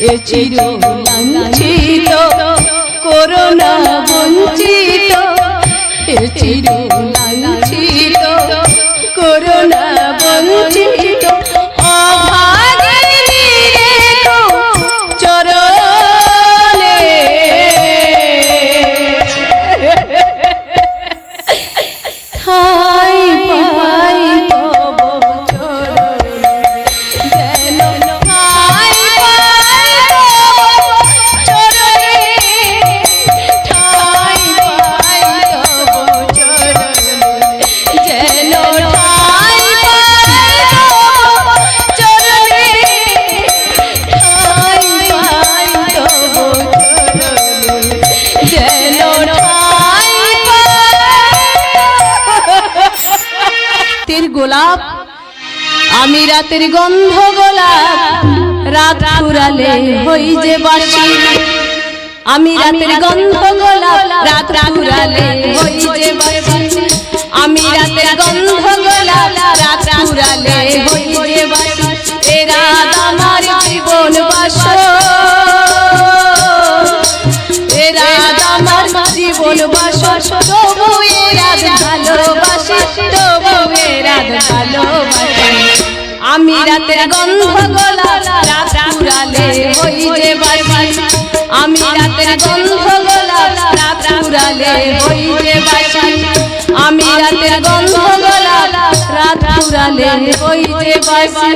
এ চির লাঞ্ছিত করোনা বঞ্চিত, এ চির লাঞ্ছিত করোনা বঞ্চিত অভাগিনী রেখো চরণে। ঠাই পাই তব চরণে, যেন ঠাই পাই তব চরণে, ঠাই পাই তব চরণে, যেন ঠাই পাই তব চরণে, ঠাই পাই তব চরণে, যেন ঠাই রাতের গোলাপ, আমি রাতের গন্ধ গোলাপ, রাত ফুরালে হই যে বাসি। আমি রাতের গন্ধ গোলাপ, রাত ফুরালে হই যে বাসি। আমি রাতের গন্ধ গোলাপ, রাত ফুরালে হই যে বাসি। এ রাত আমার জীবন বাসর, এ রাত আমার জীবন বাসর, তবু এ রাত ভালোবাসি, তবু এ রাত ভালোবাসি। আমি রাতের গন্ধ গোলাপ, রাত ফুরালে হই যে বাসি। আমি রাতের গন্ধ গোলাপ, রাত ফুরালে হই যে বাসি। আমি রাতের গন্ধ গোলাপ, রাত ফুরালে হই যে বাসি।